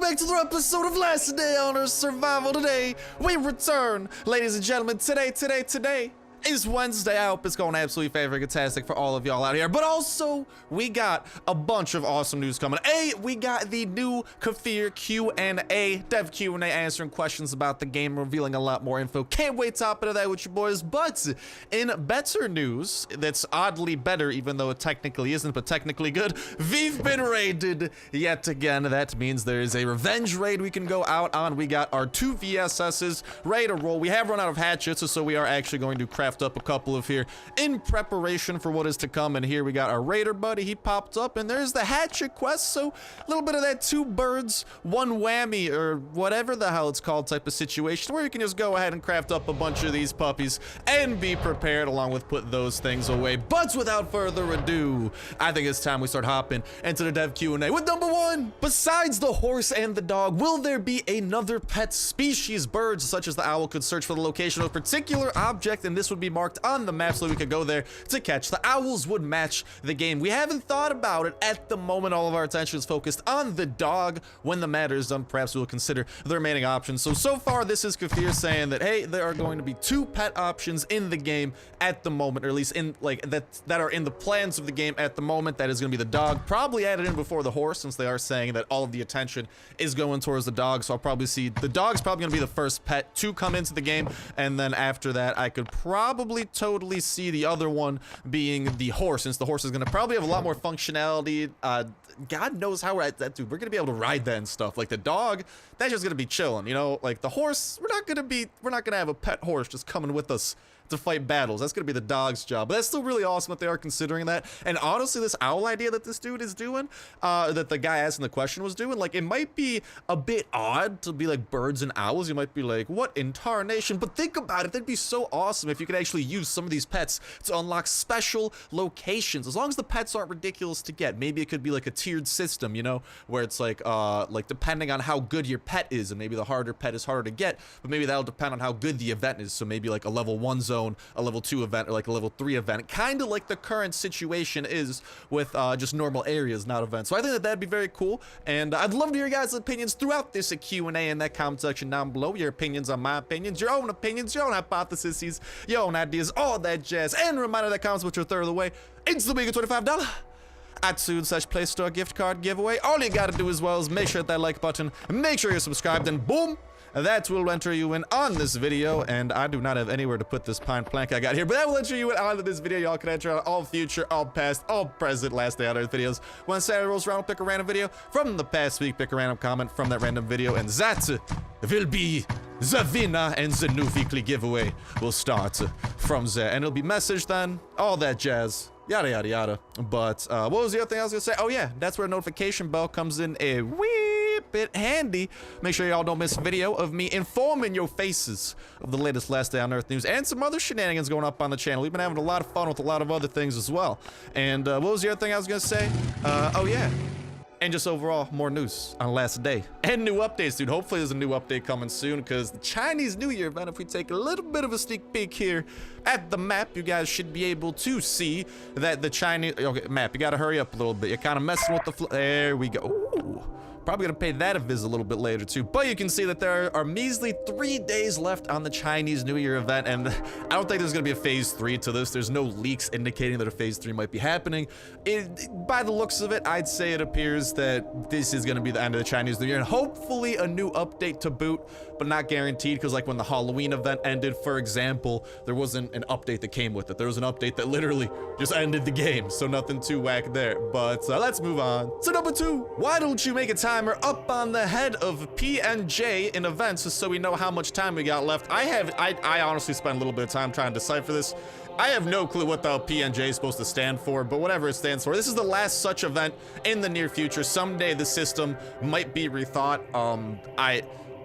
back to another episode of Last Day on Earth Survival. Today, we return. Ladies and gentlemen, today is Wednesday. I hope it's going absolutely fantastic for all of y'all out here. But also, we got a bunch of awesome news coming. We got the new Kafir Q&A, Dev Q&A, answering questions about the game, revealing a lot more info. Can't wait to hop into that with you boys. But in better news, that's oddly better, even though it technically isn't, but technically good, we've been raided yet again. That means there is a revenge raid we can go out on. We got our 2 VSSs ready to roll. We have run out of hatchets, so we are actually going to craft up a couple of here in preparation for what is to come. And here we got our raider buddy. He popped up, and there's the hatchet quest, so a little bit of that 2 birds 1 whammy, or whatever the hell it's called, type of situation where you can just go ahead and craft up a bunch of these puppies and be prepared, along with put those things away. But without further ado, I think it's time we start hopping into the Dev Q&A with number 1. Besides the horse and the dog, will there be another pet species? Birds such as the owl could search for the location of a particular object, and this would be marked on the map so we could go there to catch. The owls would match the game. We haven't thought about it at the moment. All of our attention is focused on the dog. When the matter is done, perhaps we will consider the remaining options. So far, this is Kafir saying that, hey, there are going to be 2 pet options in the game at the moment, or at least in like that are in the plans of the game at the moment. That is going to be the dog, probably added in before the horse, since they are saying that all of the attention is going towards the dog. So I'll probably see the dog's probably going to be the first pet to come into the game, and then after that, I could probably totally see the other one being the horse, since the horse is going to probably have a lot more functionality. God knows how dude, we're going to be able to ride that and stuff. Like the dog, that's just going to be chilling, you know? Like the horse, we're not going to have a pet horse just coming with us to fight battles. That's gonna be the dog's job. But that's still really awesome that they are considering that. And honestly, this owl idea that this dude is doing, that the guy asking the question was doing, like, it might be a bit odd to be like birds and owls. You might be like, what in tarnation? But think about it, that'd be so awesome if you could actually use some of these pets to unlock special locations. As long as the pets aren't ridiculous to get. Maybe it could be like a tiered system, you know, where it's like depending on how good your pet is, and maybe the harder pet is harder to get, but maybe that'll depend on how good the event is. So maybe like a level 1 zone, a level 2 event, or like a level 3 event, kind of like the current situation is with just normal areas, not events. So I think that that'd be very cool, and I'd love to hear your guys' opinions throughout this Q&A in that comment section down below. Your opinions on my opinions, your own opinions, your own hypotheses, your own ideas, all that jazz. And a reminder that comments, which are a third of the way, it's the big $25 iTunes/Play Store gift card giveaway. All you gotta do as well is make sure that like button, make sure you're subscribed, and boom, that will enter you in on this video. And I do not have anywhere to put this pine plank I got here, but that will enter you in on this video. Y'all can enter on all future, all past, all present Last Day on Earth videos. When Saturday rolls around, we'll pick a random video from the past week, pick a random comment from that random video, and that will be the winner, and the new weekly giveaway will start from there. And it'll be messaged then, all that jazz. Yada, yada, yada. But what was the other thing I was going to say? Oh, yeah, that's where a notification bell comes in a wee bit handy. Make sure y'all don't miss a video of me informing your faces of the latest Last Day on Earth news and some other shenanigans going up on the channel. We've been having a lot of fun with a lot of other things as well. And what was the other thing I was going to say? Oh, yeah. And just overall, more news on Last Day. And new updates, dude. Hopefully there's a new update coming soon, because the Chinese New Year event, if we take a little bit of a sneak peek here at the map, you guys should be able to see that the Chinese... Okay, map, you gotta hurry up a little bit. You're kind of messing with the... There we go. Ooh. Probably gonna pay that a visit a little bit later too, but you can see that there are measly 3 days left on the Chinese New Year event, and I don't think there's gonna be a phase 3 to this. There's no leaks indicating that a phase 3 might be happening. By the looks of it, I'd say it appears that this is gonna be the end of the Chinese New Year, and hopefully a new update to boot, but not guaranteed, because like when the Halloween event ended, for example, there wasn't an update that came with it. There was an update that literally just ended the game, so nothing too whack there. But let's move on to number 2. Why don't you make a timer up on the head of PNJ in events so we know how much time we got left? I honestly spent a little bit of time trying to decipher this. I have no clue what the PNJ is supposed to stand for, but whatever it stands for. This is the last such event in the near future. Someday the system might be rethought.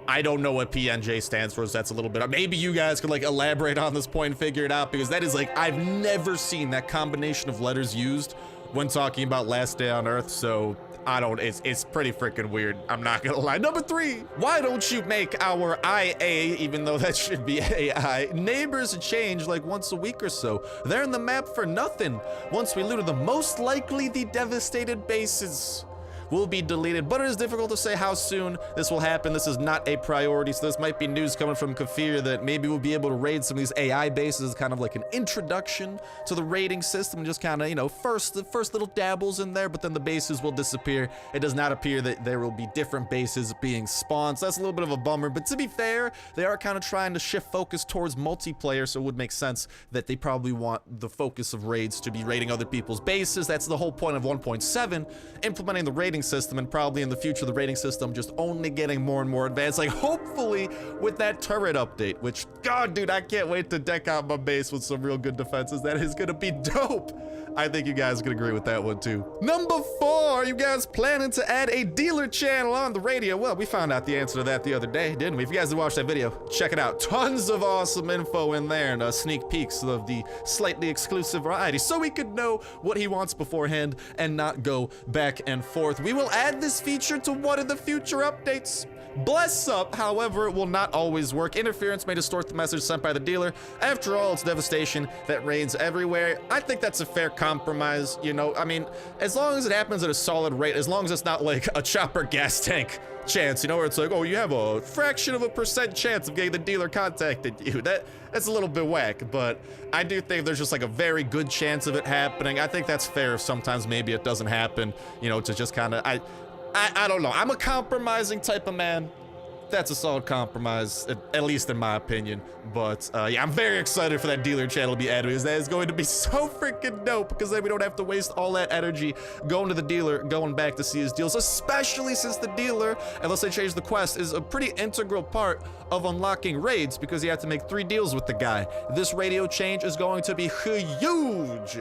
I don't know what PNJ stands for, so that's a little bit... Maybe you guys could, like, elaborate on this point and figure it out, because that is, like, I've never seen that combination of letters used when talking about Last Day on Earth, so... it's pretty freaking weird. I'm not gonna lie. Number 3, why don't you make our IA, even though that should be AI, neighbors change like once a week or so? They're in the map for nothing. Once we looted them, most likely the devastated bases will be deleted, but it is difficult to say how soon this will happen. This is not a priority, so this might be news coming from Kafir that maybe we'll be able to raid some of these AI bases, kind of like an introduction to the raiding system, and just kind of, you know, the first little dabbles in there, but then the bases will disappear. It does not appear that there will be different bases being spawned, so that's a little bit of a bummer, but to be fair, they are kind of trying to shift focus towards multiplayer, so it would make sense that they probably want the focus of raids to be raiding other people's bases. That's the whole point of 1.7, implementing the raiding system, and probably in the future the raiding system just only getting more and more advanced, like hopefully with that turret update, which, god dude, I can't wait to deck out my base with some real good defenses. That is gonna be dope. I think you guys can agree with that one too. Number 4, are you guys planning to add a dealer channel on the radio? Well, we found out the answer to that the other day, didn't we? If you guys didn't watch that video, check it out. Tons of awesome info in there, and sneak peeks of the slightly exclusive variety, so we could know what he wants beforehand and not go back and forth. We will add this feature to one of the future updates. Bless up, however, it will not always work. Interference may distort the message sent by the dealer. After all, it's devastation that reigns everywhere. I think that's a fair compromise, you know? I mean, as long as it happens at a solid rate, as long as it's not like a chopper gas tank chance, you know, where it's like, oh, you have a fraction of a % chance of getting the dealer contacted you. That's a little bit whack, but I do think there's just like a very good chance of it happening. I think that's fair if sometimes maybe it doesn't happen, you know, to just kind of, I don't know. I'm a compromising type of man. That's a solid compromise, at least in my opinion. But yeah, I'm very excited for that dealer channel to be added, because that is going to be so freaking dope, because then we don't have to waste all that energy going to the dealer, going back to see his deals, especially since the dealer, unless they change the quest, is a pretty integral part of unlocking raids, because you have to make 3 deals with the guy. This radio change is going to be huge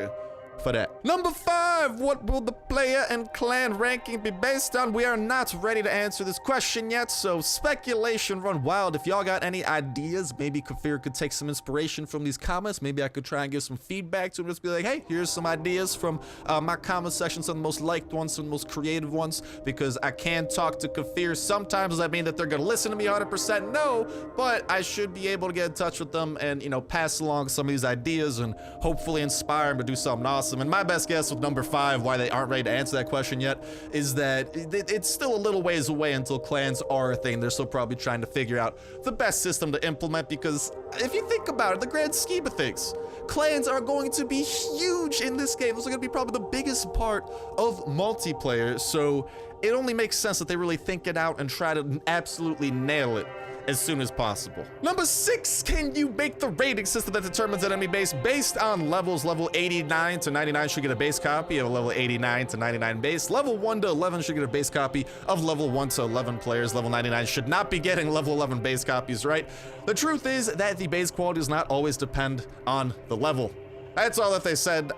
for that. Number 5, what will the player and clan ranking be based on? We are not ready to answer this question yet, so speculation run wild. If y'all got any ideas, maybe Kafir could take some inspiration from these comments. Maybe I could try and give some feedback to him, just be like, hey, here's some ideas from my comment section, some of the most liked ones, some of the most creative ones, because I can talk to Kafir. Sometimes does that mean that they're gonna listen to me 100%? No, but I should be able to get in touch with them and, you know, pass along some of these ideas and hopefully inspire them to do something awesome. And my best guess with number 5, why they aren't ready to answer that question yet, is that it's still a little ways away until clans are a thing. They're still probably trying to figure out the best system to implement, because if you think about it, the grand scheme of things, clans are going to be huge in this game. Those are going to be probably the biggest part of multiplayer, so it only makes sense that they really think it out and try to absolutely nail it as soon as possible. Number 6, can you make the rating system that determines an enemy base based on levels? Level 89 to 99 should get a base copy of a level 89 to 99 base. Level 1 to 11 should get a base copy of level 1 to 11 players. Level 99 should not be getting level 11 base copies, right? The truth is that the base quality does not always depend on the level. That's all that they said.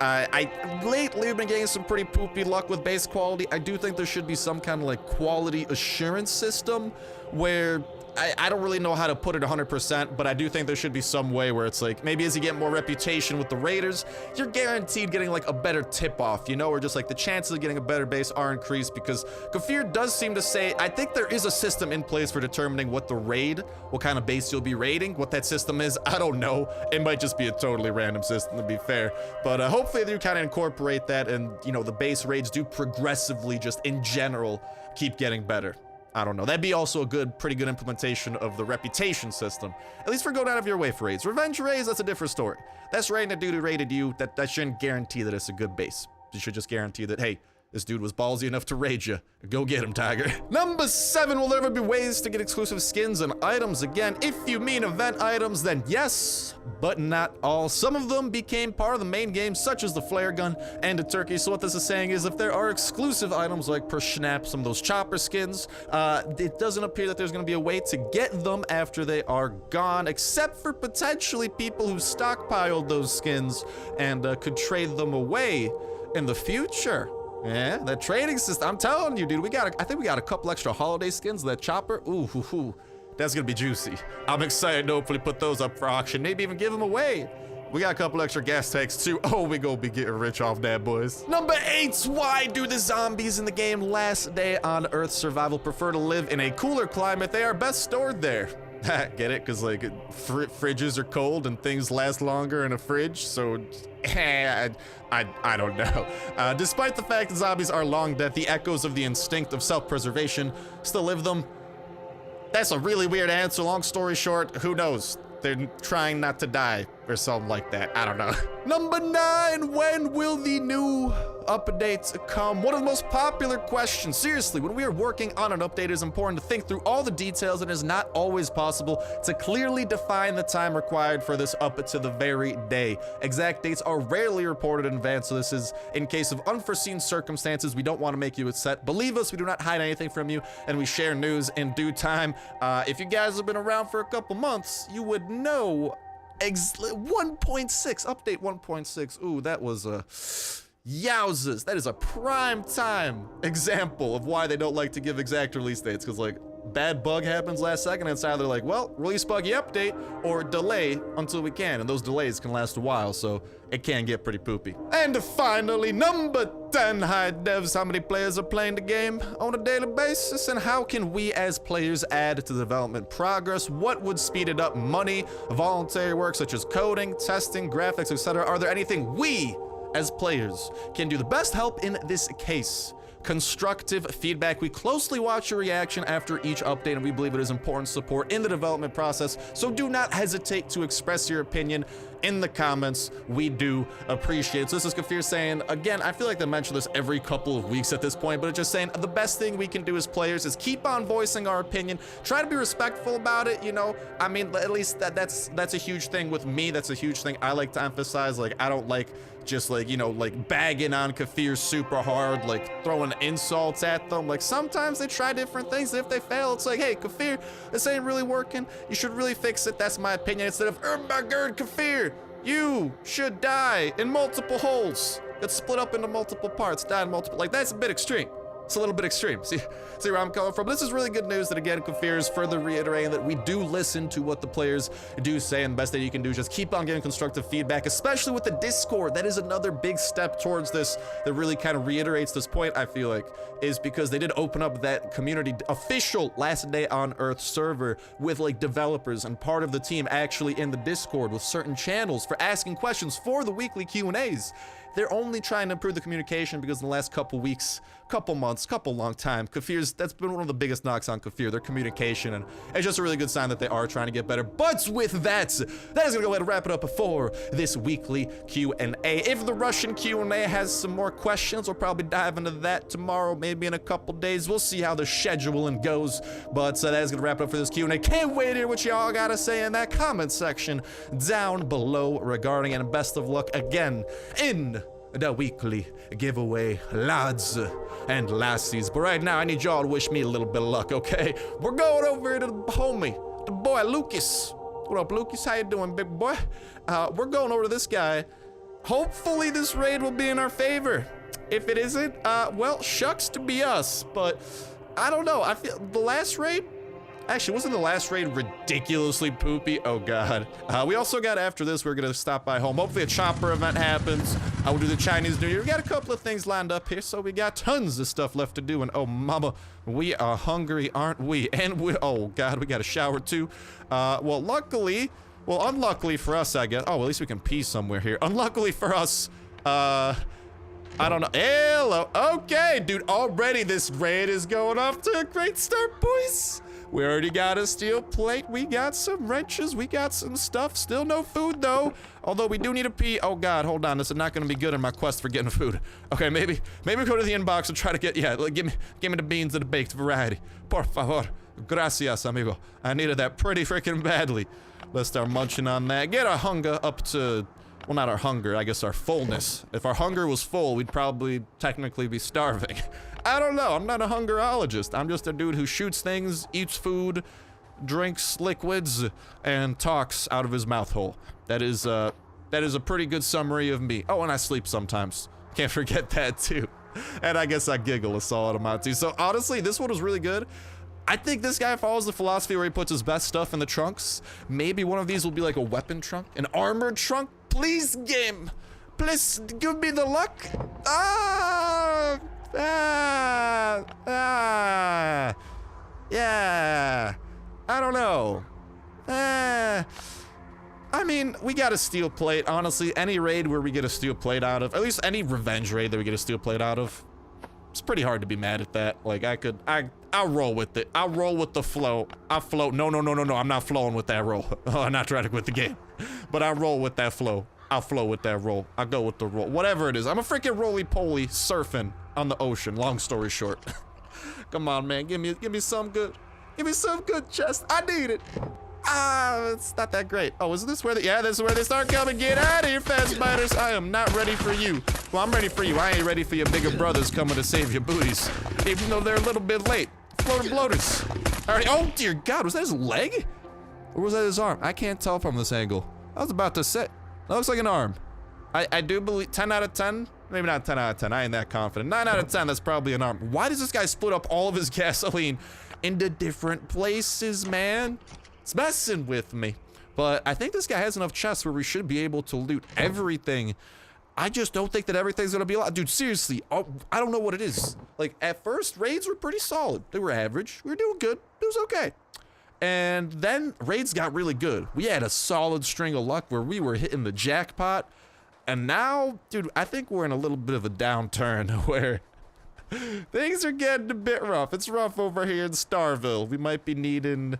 Lately have been getting some pretty poopy luck with base quality. I do think there should be some kind of like quality assurance system where I don't really know how to put it 100%, but I do think there should be some way where it's like, maybe as you get more reputation with the raiders, you're guaranteed getting like a better tip-off, you know, or just like the chances of getting a better base are increased, because Kafir does seem to say, I think there is a system in place for determining what kind of base you'll be raiding. What that system is, I don't know. It might just be a totally random system, to be fair, but hopefully they kind of incorporate that, and, you know, the base raids do progressively, just in general, keep getting better. I don't know. That'd be also a pretty good implementation of the reputation system. At least for going out of your way for raids. Revenge raids, that's a different story. That's raiding a dude who raided you. That shouldn't guarantee that it's a good base. You should just guarantee that, hey, this dude was ballsy enough to raid you. Go get him, Tiger. Number 7, will there ever be ways to get exclusive skins and items again? If you mean event items, then yes, but not all. Some of them became part of the main game, such as the flare gun and the turkey. So what this is saying is if there are exclusive items like per snap, some of those chopper skins, it doesn't appear that there's going to be a way to get them after they are gone, except for potentially people who stockpiled those skins and could trade them away in the future. Yeah, that trading system, I'm telling you, dude, I think we got a couple extra holiday skins of that chopper. Ooh, that's gonna be juicy. I'm excited to hopefully put those up for auction, maybe even give them away. We got a couple extra gas tanks too. Oh, we gonna be getting rich off that, boys. Number 8, why do the zombies in the game Last Day on Earth Survival prefer to live in a cooler climate? They are best stored there. Get it? Because, like, fridges are cold and things last longer in a fridge, so I don't know. Despite the fact that zombies are long dead, the echoes of the instinct of self-preservation still live them. That's a really weird answer. Long story short, who knows? They're trying not to die or something like that. I don't know. Number 9, when will the new updates come? One of the most popular questions. Seriously, when we are working on an update, it is important to think through all the details. It is not always possible to clearly define the time required for this up to the very day. Exact dates are rarely reported in advance, so this is in case of unforeseen circumstances. We don't want to make you upset. Believe us, we do not hide anything from you, and we share news in due time. If you guys have been around for a couple months, you would know 1.6, update 1.6. Ooh, that was a yowzers. That is a prime time example of why they don't like to give exact release dates, because like bad bug happens last second and it's either like, well, release buggy update or delay until we can, and those delays can last a while, so it can get pretty poopy. And finally, number 10, hi devs, how many players are playing the game on a daily basis, and how can we as players add to development progress? What would speed it up? Money, voluntary work such as coding, testing, graphics, etc. Are there anything we as players can do? The best help in this case, constructive feedback. We closely watch your reaction after each update, and we believe it is important support in the development process, so do not hesitate to express your opinion in the comments. We do appreciate it. So this is Kafir saying, again, I feel like they mention this every couple of weeks at this point, but it's just saying the best thing we can do as players is keep on voicing our opinion, try to be respectful about it, you know. I mean, at least that's a huge thing with me. That's a huge thing I like to emphasize. Like, I don't like just like, you know, like bagging on Kafir super hard, like throwing insults at them. Like, sometimes they try different things. If they fail, it's like, hey, Kafir, this ain't really working. You should really fix it. That's my opinion. Instead of, oh my god, Kafir, you should die in multiple holes. It's split up into multiple parts, die in multiple, like, that's a bit extreme. It's a little bit extreme. See where I'm coming from? This is really good news that, again, Kafir is further reiterating that we do listen to what the players do say, and the best thing you can do is just keep on giving constructive feedback, especially with the Discord. That is another big step towards this that really kind of reiterates this point, I feel like, is because they did open up that community official Last Day on Earth server with, like, developers and part of the team actually in the Discord with certain channels for asking questions for the weekly Q&As. They're only trying to improve the communication because in the last couple weeks, couple months, couple long time, that's been one of the biggest knocks on Kafir, their communication, and it's just a really good sign that they are trying to get better. But with that is gonna go ahead and wrap it up for this weekly Q&A. If the Russian Q&A has some more questions, we'll probably dive into that tomorrow, maybe in a couple days. We'll see how the scheduling goes, but that is gonna wrap it up for this Q&A. Can't wait to hear what y'all gotta say in that comment section down below regarding it, and best of luck again in the weekly giveaway, lads and lassies. But right now, I need y'all to wish me a little bit of luck, okay? We're going over to the homie, the boy Lucas. What up, Lucas? How you doing, big boy? We're going over to this guy. Hopefully this raid will be in our favor. If it isn't, well, shucks to be us. But I don't know. I feel the last raid, actually, wasn't the last raid ridiculously poopy? Oh god. We also got, after this, we're gonna stop by home. Hopefully a chopper event happens. We'll do the Chinese New Year. We got a couple of things lined up here, so we got tons of stuff left to do. And oh mama, we are hungry, aren't we? And oh god, we got a shower too. Well, unluckily for us, I guess. Oh, well, at least we can pee somewhere here. Unluckily for us, I don't know. Hello. Okay, dude, already this raid is going off to a great start, boys. We already got a steel plate, we got some wrenches, we got some stuff. Still no food, though. Although we do need to pee. Oh, God, hold on. This is not going to be good in my quest for getting food. Okay, maybe go to the inbox and try to get, yeah, like, give me the beans and the baked variety. Por favor. Gracias, amigo. I needed that pretty freaking badly. Let's start munching on that. Get our hunger up to, well, not our hunger, I guess our fullness. If our hunger was full, we'd probably technically be starving. I don't know, I'm not a hungerologist. I'm just a dude who shoots things, eats food, drinks liquids, and talks out of his mouth hole. That is a pretty good summary of me. Oh, and I sleep sometimes. Can't forget that too. And I guess I giggle a solid amount too. So honestly, this one was really good. I think this guy follows the philosophy where he puts his best stuff in the trunks. Maybe one of these will be like a weapon trunk, an armored trunk. Please, game. Please give me the luck. Yeah. I don't know. mean, we got a steel plate. Honestly, any raid where we get a steel plate out of, at least any revenge raid that we get a steel plate out of, it's pretty hard to be mad at that. Like, I'll roll with it. I'll roll with the flow. I'll float. No, I'm not flowing with that roll. I'm not trying to quit the game. But I'll roll with that flow. I'll flow with that roll. I'll go with the roll. Whatever it is. I'm a freaking roly-poly surfing on the ocean. Long story short. Come on, man. Give me some good. Give me some good chest. I need it. Ah, it's not that great. Oh, is this where yeah, this is where they start coming. Get out of here, fast biters. I am not ready for you. Well, I'm ready for you. I ain't ready for your bigger brothers coming to save your booties. Even though they're a little bit late. Floater bloaters. Alright, oh dear God, was that his leg? Or was that his arm? I can't tell from this angle. I was about to say, that looks like an arm. I do believe, 10 out of 10? Maybe not 10 out of 10, I ain't that confident. 9 out of 10, that's probably an arm. Why does this guy split up all of his gasoline into different places, man? It's messing with me. But I think this guy has enough chests where we should be able to loot everything. I just don't think that everything's gonna be a lot. Dude, seriously, I don't know what it is. Like, at first, raids were pretty solid. They were average. We were doing good. It was okay. And then raids got really good. We had a solid string of luck where we were hitting the jackpot. And now, dude, I think we're in a little bit of a downturn where things are getting a bit rough. It's rough over here in Starville. We might be needing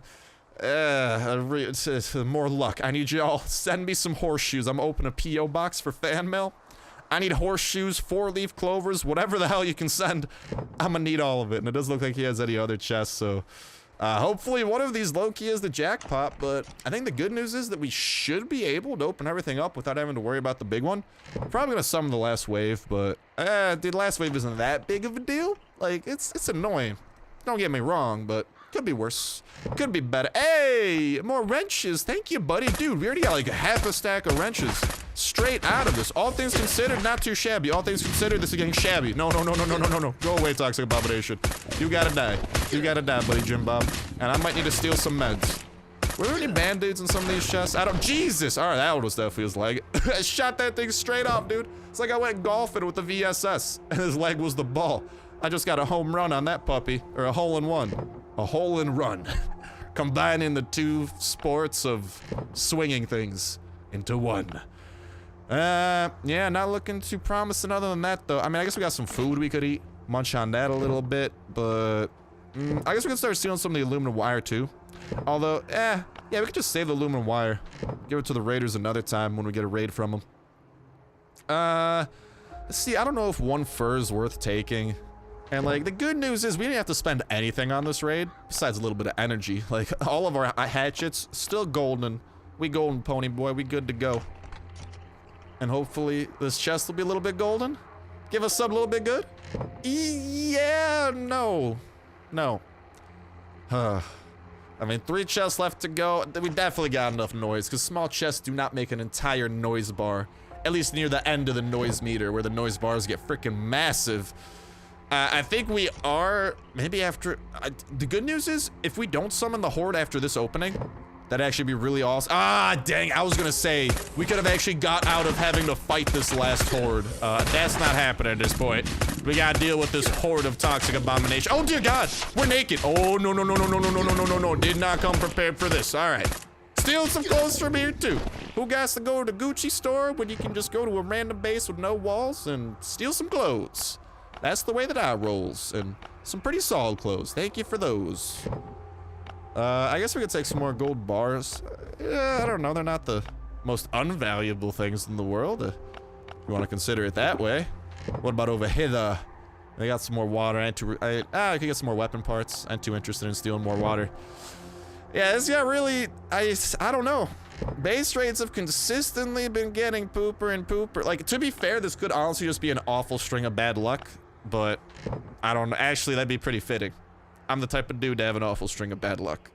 more luck. I need y'all send me some horseshoes. I'm opening a P.O. box for fan mail. I need horseshoes, 4-leaf clovers, whatever the hell you can send. I'm gonna need all of it. And it doesn't look like he has any other chests, so hopefully one of these low-key is the jackpot. But I think the good news is that we should be able to open everything up without having to worry about the big one. Probably gonna summon the last wave, but the last wave isn't that big of a deal. Like, it's annoying. Don't get me wrong, but could be worse. Could be better. Hey, more wrenches. Thank you, buddy. Dude, we already got like half a stack of wrenches straight out of this. All things considered, not too shabby. All things considered, this is getting shabby. No. Go away, toxic abomination. You gotta die. You gotta die, buddy Jim Bob. And I might need to steal some meds. Were there any band-aids in some of these chests? I don't. Jesus. All right, that one was definitely his leg. I shot that thing straight off, dude. It's like I went golfing with the VSS, and his leg was the ball. I just got a home run on that puppy, or a hole-in-one. A hole-in-run. Combining the two sports of swinging things into one. Yeah, not looking too promising other than that, though. I mean, I guess we got some food we could eat. Munch on that a little bit, but I guess we can start stealing some of the aluminum wire, too. Although, yeah, we could just save the aluminum wire. Give it to the raiders another time when we get a raid from them. See, I don't know if one fur is worth taking. And, like, the good news is we didn't have to spend anything on this raid, besides a little bit of energy. Like, all of our hatchets, still golden. We golden, pony boy. We good to go. And hopefully this chest will be a little bit golden. Give us something a little bit good. Yeah, no. I mean, 3 chests left to go. We definitely got enough noise, because small chests do not make an entire noise bar. At least near the end of the noise meter, where the noise bars get freaking massive. I think we are, maybe after, the good news is, if we don't summon the horde after this opening, that'd actually be really awesome. Ah, dang, I was gonna say, we could have actually got out of having to fight this last horde. That's not happening at this point. We gotta deal with this horde of toxic abomination. Oh dear God, we're naked. Oh, no, did not come prepared for this. All right. Stealing some clothes from here too. Who got to go to the Gucci store when you can just go to a random base with no walls and steal some clothes? That's the way that I rolls, and some pretty solid clothes. Thank you for those. I guess we could take some more gold bars. I don't know, they're not the most unvaluable things in the world, if you want to consider it that way. What about over here? They got some more water. I could get some more weapon parts. I'm too interested in stealing more water. Yeah, this got really, I don't know. Base rates have consistently been getting pooper and pooper. Like, to be fair, this could honestly just be an awful string of bad luck, but I don't know. Actually, that'd be pretty fitting. I'm the type of dude to have an awful string of bad luck.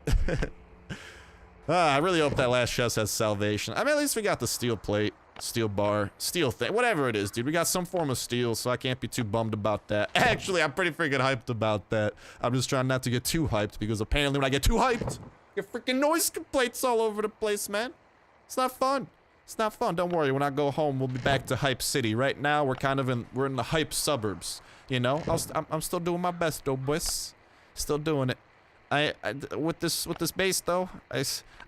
I really hope that last chest has salvation. I mean, at least we got the steel plate, steel bar, steel thing, whatever it is, dude. We got some form of steel, so I can't be too bummed about that. Actually, I'm pretty freaking hyped about that. I'm just trying not to get too hyped, because apparently when I get too hyped, get freaking noise complaints all over the place, man. It's not fun. It's not fun. Don't worry. When I go home, we'll be back to Hype City. Right now, we're in the hype suburbs. You know, I'm still doing my best, though, boys. Still doing it. With this base though,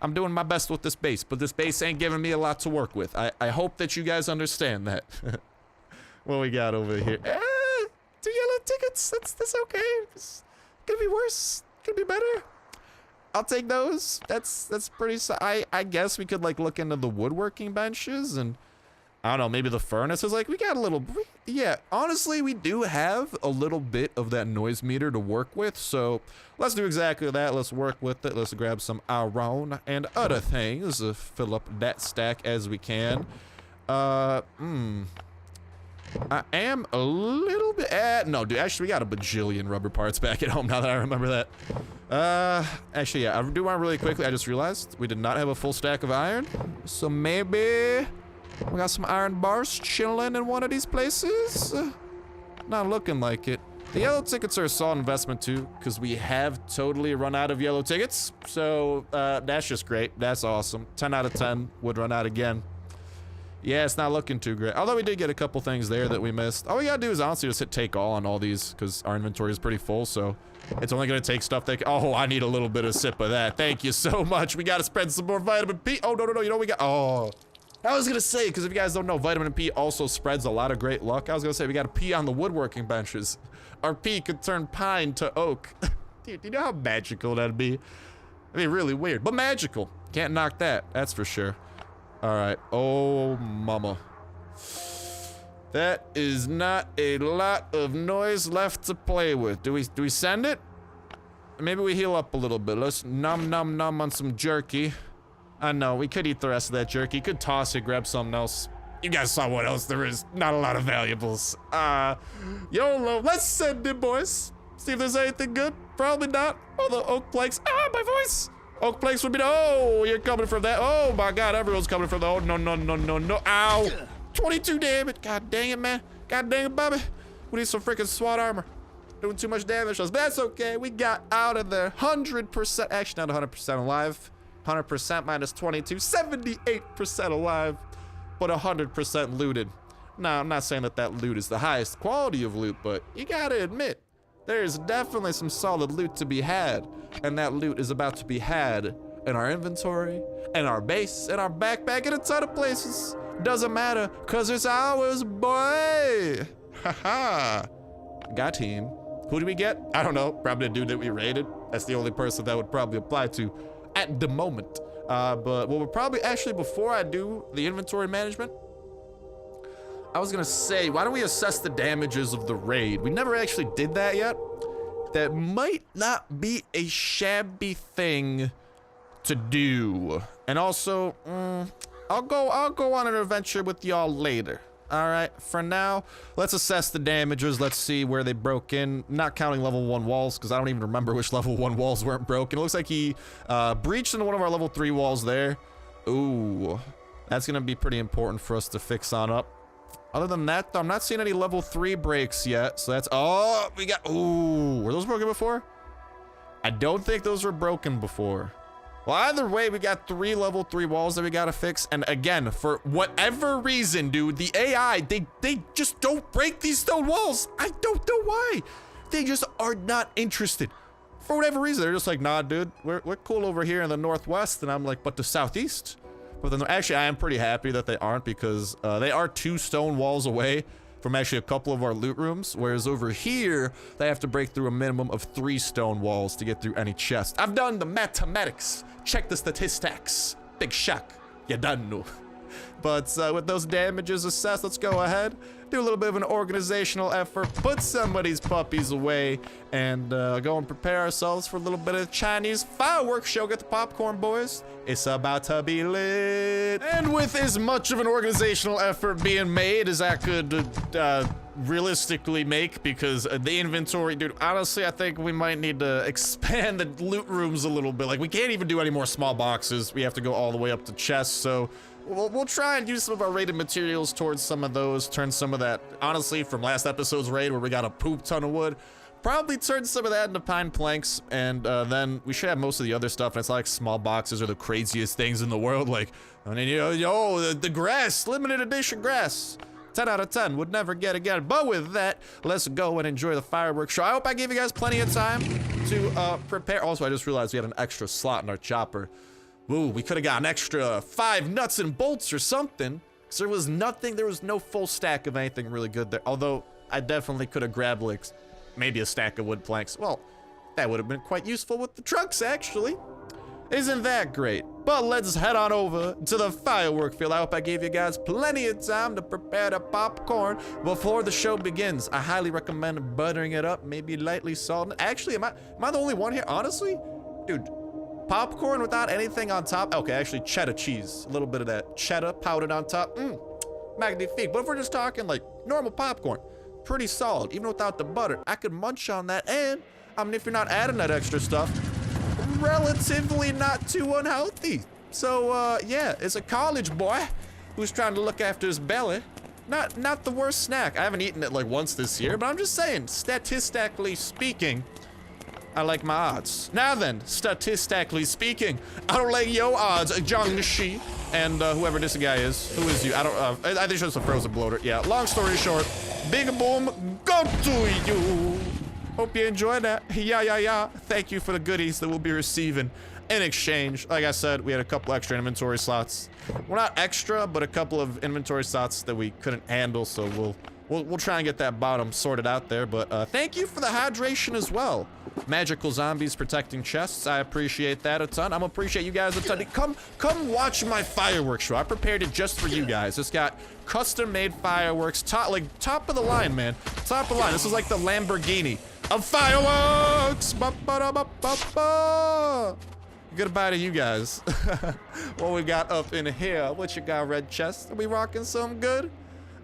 I'm doing my best with this base, but this base ain't giving me a lot to work with. I hope that you guys understand that. What we got over here? 2 yellow tickets. That's okay. It's gonna be worse. Could be better. I'll take those. That's pretty. I guess we could like look into the woodworking benches and I don't know, maybe the furnace is like we got a little. Yeah, honestly, we do have a little bit of that noise meter to work with. So let's do exactly that. Let's work with it. Let's grab some iron and other things to fill up that stack as we can. I am a little bit. No, dude. Actually, we got a bajillion rubber parts back at home now that I remember that. Actually, yeah, I do want really quickly. I just realized we did not have a full stack of iron, so maybe we got some iron bars chilling in one of these places. Not looking like it. The yellow tickets are a solid investment too, because we have totally run out of yellow tickets. So that's just great. That's awesome. 10 out of 10 would run out again. Yeah, it's not looking too great. Although we did get a couple things there that we missed. All we gotta do is honestly just hit take all on all these, because our inventory is pretty full, so it's only gonna take stuff that oh, I need a little bit of sip of that. Thank you so much. We gotta spread some more vitamin P. Oh, no, you know we got, oh. I was gonna say, because if you guys don't know, vitamin P also spreads a lot of great luck. I was gonna say, we gotta pee on the woodworking benches. Our pee could turn pine to oak. Dude, you know how magical that'd be? I mean, really weird, but magical. Can't knock that, that's for sure. All right, oh mama. That is not a lot of noise left to play with. Do we send it? Maybe we heal up a little bit. Let's nom on some jerky. I know, we could eat the rest of that jerky. Could toss it, grab something else. You guys saw what else there is. Not a lot of valuables. YOLO, let's send it, boys. See if there's anything good. Probably not. All the oak planks. Ah, my voice. Oak planks would be, oh, you're coming from that. Oh my God, everyone's coming from the, oh, no. Ow. 22 damage. God dang it, man. God dang it, Bobby. We need some freaking SWAT armor. Doing too much damage to us, but that's okay. We got out of there. 100%, actually not 100% alive. 100% minus 22, 78% alive, but 100% looted. Now, I'm not saying that loot is the highest quality of loot, but you gotta admit, there's definitely some solid loot to be had, and that loot is about to be had in our inventory, in our base, in our backpack, in a ton of places. Doesn't matter, cause it's ours, boy. Haha. Got him. Who did we get? I don't know, probably the dude that we raided. That's the only person that would probably apply to at the moment. But what we're probably, actually, before I do the inventory management, I was gonna say, why don't we assess the damages of the raid? We never actually did that yet. That might not be a shabby thing to do. And also, I'll go on an adventure with y'all later. All right, for now, let's assess the damages. Let's see where they broke in. Not counting level 1 walls, because I don't even remember which level 1 walls weren't broken. It looks like he breached into one of our level 3 walls there. Ooh, that's gonna be pretty important for us to fix on up. Other than that, though, I'm not seeing any level 3 breaks yet. So that's, oh, we got, ooh, were those broken before? I don't think those were broken before. Well, either way, we got 3 level 3 walls that we gotta fix. And again, for whatever reason, dude, the AI, they just don't break these stone walls. I don't know why. They just are not interested. For whatever reason, they're just like, nah, dude, we're cool over here in the northwest. And I'm like, but the southeast? But then actually, I am pretty happy that they aren't, because they are 2 stone walls away from actually a couple of our loot rooms, whereas over here, they have to break through a minimum of 3 stone walls to get through any chest. I've done the mathematics. Check the statistics. Big shock. You done know. But with those damages assessed, let's go ahead, do a little bit of an organizational effort, put some of these puppies away, and go and prepare ourselves for a little bit of Chinese fireworks show. Get the popcorn, boys. It's about to be lit. And with as much of an organizational effort being made as I could realistically make, because the inventory, dude, honestly, I think we might need to expand the loot rooms a little bit. Like, we can't even do any more small boxes. We have to go all the way up to chests, so we'll try and use some of our raided materials towards some of those, turn some of that, honestly, from last episode's raid where we got a poop ton of wood, probably turn some of that into pine planks, and then we should have most of the other stuff, and it's not like small boxes are the craziest things in the world, like, I mean, the grass, limited edition grass. 10 out of 10 would never get again. But with that, let's go and enjoy the fireworks show. I hope I gave you guys plenty of time to prepare. Also, I just realized we had an extra slot in our chopper. Ooh, we could have got an extra 5 nuts and bolts or something. Because there was nothing, there was no full stack of anything really good there. Although, I definitely could have grabbed, like, maybe a stack of wood planks. Well, that would have been quite useful with the trucks, actually. Isn't that great? But let's head on over to the firework field. I hope I gave you guys plenty of time to prepare the popcorn before the show begins. I highly recommend buttering it up, maybe lightly salted. Actually, am I the only one here? Honestly, dude, popcorn without anything on top. Okay, actually cheddar cheese. A little bit of that cheddar powdered on top. Magnifique. But if we're just talking like normal popcorn, pretty solid, even without the butter. I could munch on that, and I mean, if you're not adding that extra stuff, relatively not too unhealthy. So yeah, as a college boy who's trying to look after his belly, not the worst snack. I haven't eaten it like once this year, but I'm just saying, statistically speaking, I like my odds. Now then, statistically speaking, I don't like your odds, Jung Shi, and whoever this guy is. Who is you? I don't. I think it's just a frozen bloater. Yeah. Long story short, big boom, go to you. Hope you enjoyed that. Yeah. Thank you for the goodies that we'll be receiving in exchange. Like I said, we had a couple extra inventory slots. Well, not extra, but a couple of inventory slots that we couldn't handle. So we'll try and get that bottom sorted out there. But thank you for the hydration as well. Magical zombies protecting chests. I appreciate that a ton. I'm appreciate you guys a ton. Come watch my fireworks show. I prepared it just for you guys. It's got custom-made fireworks. Top of the line, man. Top of the line. This is like the Lamborghini of fireworks. Goodbye to you guys. What we got up in here? What you got, red chest? Are we rocking some good?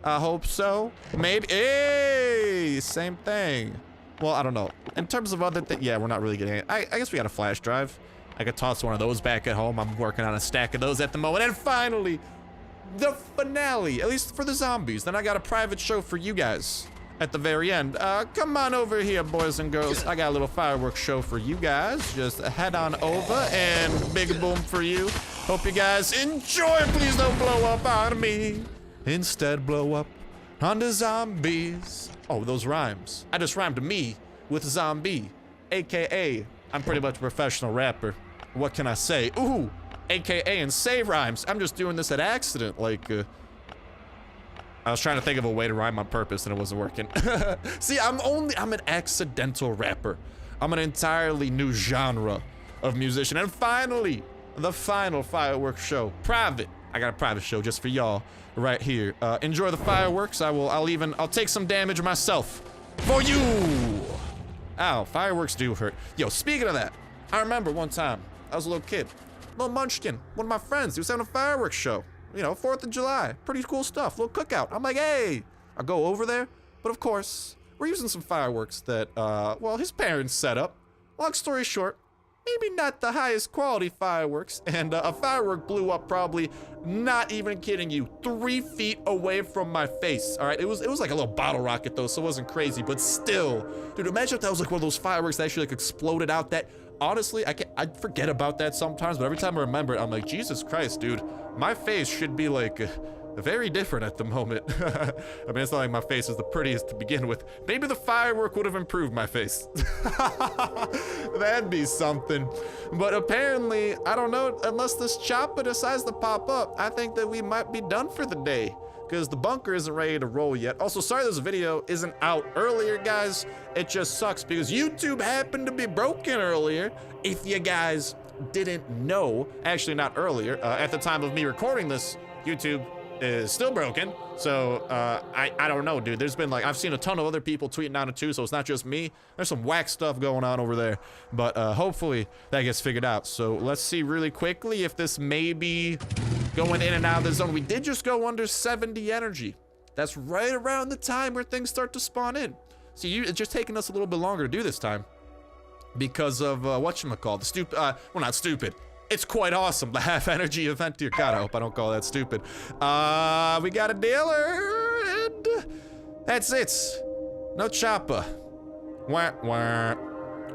I hope so. Maybe. Hey, same thing. Well, I don't know. In terms of other things, yeah, we're not really getting it. I guess we got a flash drive. I could toss one of those back at home. I'm working on a stack of those at the moment. And finally, the finale, at least for the zombies. Then I got a private show for you guys at the very end. Come on over here, boys and girls. I got a little fireworks show for you guys. Just head on over and big boom for you. Hope you guys enjoy. Please don't blow up on me. Instead, blow up on the zombies. Oh, those rhymes. I just rhymed me with zombie, AKA, I'm pretty much a professional rapper. What can I say? Ooh, AKA and say rhymes. I'm just doing this at accident. Like, I was trying to think of a way to rhyme on purpose and it wasn't working. See, I'm an accidental rapper. I'm an entirely new genre of musician. And finally, the final fireworks show. Private. I got a private show just for y'all right here. Enjoy the fireworks. I'll take some damage myself for you. Ow, fireworks do hurt. Yo, speaking of that, I remember one time I was a little kid, little munchkin, one of my friends, he was having a fireworks show. You know, 4th of July, pretty cool stuff, little cookout. I'm like, hey, I go over there, but of course, we're using some fireworks that, well, his parents set up. Long story short, maybe not the highest quality fireworks, and a firework blew up probably, not even kidding you, 3 feet away from my face. All right, it was like a little bottle rocket though, so it wasn't crazy, but still, dude, imagine if that was like one of those fireworks that actually like exploded out. That honestly, I forget about that sometimes, but every time I remember it, I'm like, Jesus Christ, dude, my face should be like very different at the moment. I mean, it's not like my face is the prettiest to begin with. Maybe the firework would have improved my face. That'd be something. But apparently, I don't know, unless this chopper decides to pop up, I think that we might be done for the day, because the bunker isn't ready to roll yet. Also, sorry this video isn't out earlier, guys. It just sucks because YouTube happened to be broken earlier. If you guys didn't know, actually not earlier, at the time of me recording this, YouTube is still broken. So I don't know, dude. There's been like, I've seen a ton of other people tweeting on it too, so it's not just me. There's some whack stuff going on over there, but hopefully that gets figured out. So let's see really quickly if this may be going in and out of the zone. We did just go under 70 energy. That's right around the time where things start to spawn in. See, it's just taking us a little bit longer to do this time because of whatchamacallit, the stupid, well, not stupid. It's quite awesome, the half energy event here. God, I hope I don't call that stupid. We got a dealer, and that's it. No chopper. Wah, wah.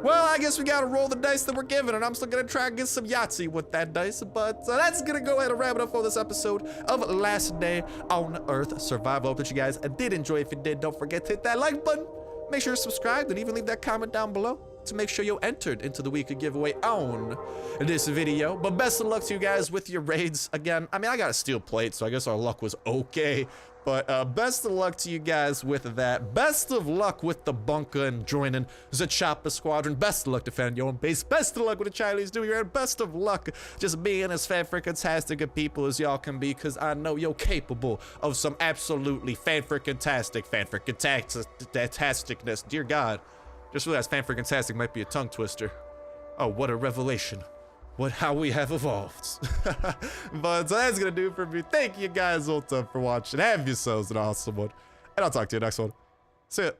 Well, I guess we gotta roll the dice that we're given, and I'm still gonna try and get some Yahtzee with that dice, but that's gonna go ahead and wrap it up for this episode of Last Day on Earth Survival. Hope that you guys did enjoy. If you did, don't forget to hit that like button. Make sure to subscribe and even leave that comment down below. to make sure you're entered into the weekly giveaway on this video. But best of luck to you guys with your raids. Again, I mean, I got a steel plate, so I guess our luck was okay. But best of luck to you guys with that. Best of luck with the bunker and joining the chopper squadron. Best of luck defending your own base. Best of luck with the Chinese New Year. And best of luck just being as fan-freaking-tastic of people as y'all can be, because I know you're capable of some absolutely fan-freaking-tastic, fan-freaking-tasticness. Dear God. Just realized fan-freaking-tastic might be a tongue twister. Oh, what a revelation. How we have evolved. But so that's gonna do it for me. Thank you guys all time for watching. Have yourselves an awesome one. And I'll talk to you next one. See ya.